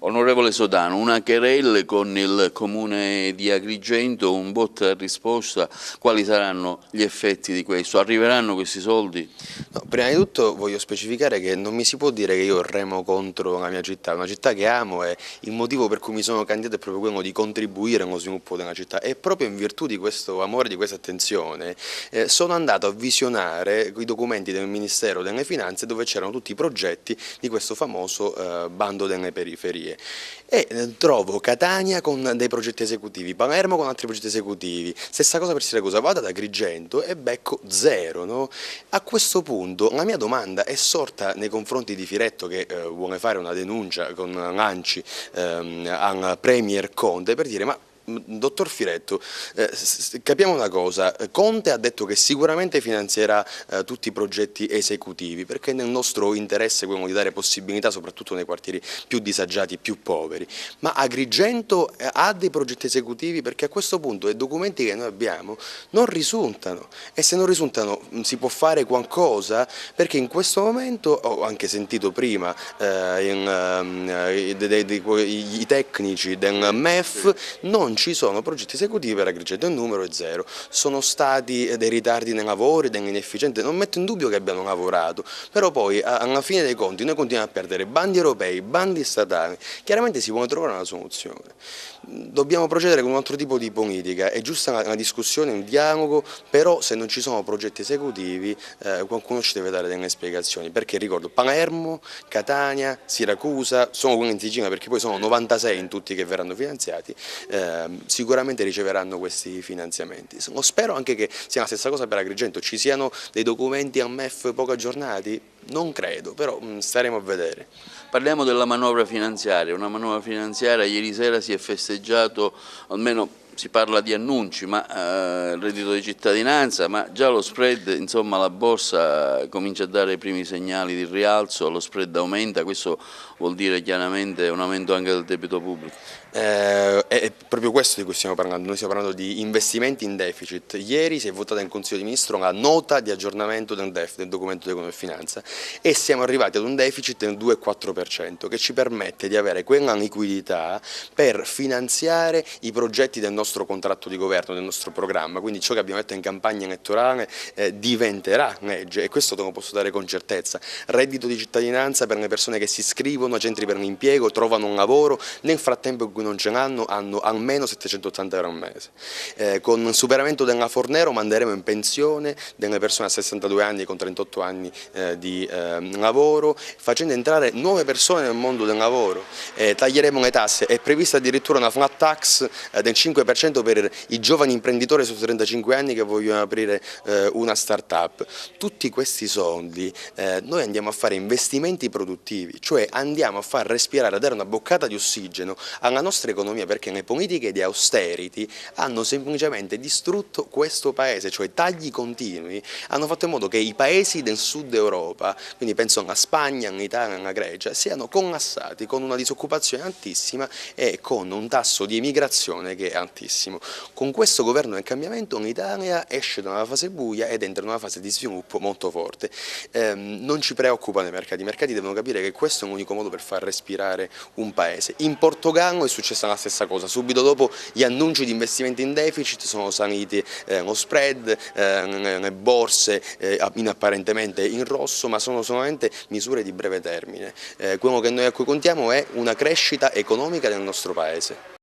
Onorevole Sodano, una querelle con il Comune di Agrigento, un botta e risposta, quali saranno gli effetti di questo? Arriveranno questi soldi? No, prima di tutto voglio specificare che non mi si può dire che io remo contro la mia città, è una città che amo e il motivo per cui mi sono candidato è proprio quello di contribuire allo sviluppo della città e proprio in virtù di questo amore, di questa attenzione, sono andato a visionare i documenti del Ministero delle Finanze dove c'erano tutti i progetti di questo famoso bando delle periferie e trovo Catania con dei progetti esecutivi, Palermo con altri progetti esecutivi, stessa cosa per Siracusa, vado ad Agrigento e becco zero, no? A questo punto la mia domanda è sorta nei confronti di Firetto che vuole fare una denuncia con l'ANCI al Premier Conte per dire ma dottor Firetto, capiamo una cosa, Conte ha detto che sicuramente finanzierà tutti i progetti esecutivi perché è nel nostro interesse quello di dare possibilità soprattutto nei quartieri più disagiati, più poveri, ma Agrigento ha dei progetti esecutivi perché a questo punto i documenti che noi abbiamo non risultano e se non risultano si può fare qualcosa perché in questo momento, ho anche sentito prima i tecnici del MEF, non ci sono progetti esecutivi per Agrigento, il numero è zero, sono stati dei ritardi nei lavori, delle inefficienze, non metto in dubbio che abbiano lavorato, però poi alla fine dei conti noi continuiamo a perdere bandi europei, bandi statali, chiaramente si vuole trovare una soluzione. Dobbiamo procedere con un altro tipo di politica, è giusta una discussione, un dialogo, però se non ci sono progetti esecutivi qualcuno ci deve dare delle spiegazioni, perché ricordo Palermo, Catania, Siracusa, sono quelli in Sicilia perché poi sono 96 in tutti che verranno finanziati, sicuramente riceveranno questi finanziamenti. Lo spero anche che sia la stessa cosa per Agrigento, ci siano dei documenti al MEF poco aggiornati? Non credo, però staremo a vedere. Parliamo della manovra finanziaria, una manovra finanziaria, ieri sera si è festeggiato, almeno si parla di annunci, ma il reddito di cittadinanza, ma già lo spread, insomma la borsa comincia a dare i primi segnali di rialzo, lo spread aumenta, questo vuol dire chiaramente un aumento anche del debito pubblico. È proprio questo di cui stiamo parlando, noi stiamo parlando di investimenti in deficit. Ieri si è votata in Consiglio dei Ministri la nota di aggiornamento del DEF, del documento di economia e finanza, e siamo arrivati ad un deficit del 2,4% che ci permette di avere quella liquidità per finanziare i progetti del nostro contratto di governo, del nostro programma, quindi ciò che abbiamo detto in campagna elettorale diventerà legge e questo te lo posso dare con certezza. Reddito di cittadinanza per le persone che si iscrivono a centri per l'impiego, trovano un lavoro, nel frattempo in cui non ce l'hanno hanno almeno 780 euro al mese. Con il superamento della Fornero manderemo in pensione delle persone a 62 anni con 38 anni di lavoro, facendo entrare nuove persone nel mondo del lavoro. Taglieremo le tasse, è prevista addirittura una flat tax del 5% per i giovani imprenditori sotto 35 anni che vogliono aprire una start-up. Tutti questi soldi noi andiamo a fare investimenti produttivi, cioè andiamo a far respirare, a dare una boccata di ossigeno alla nostra economia perché le politiche di austerity hanno semplicemente distrutto questo paese, cioè tagli continui hanno fatto in modo che i paesi del sud Europa, quindi penso alla Spagna, all'Italia, alla Grecia, siano collassati con una disoccupazione altissima e con un tasso di emigrazione che è altissimo. Con questo governo del cambiamento l'Italia esce da una fase buia ed entra in una fase di sviluppo molto forte. Non ci preoccupano i mercati devono capire che questo è l'unico modo per far respirare un paese. In Portogallo è successa la stessa cosa, subito dopo gli annunci di investimenti in deficit sono saliti lo spread, le borse apparentemente in rosso, ma sono solamente misure di breve termine. Quello che noi a cui contiamo è una crescita economica del nostro Paese.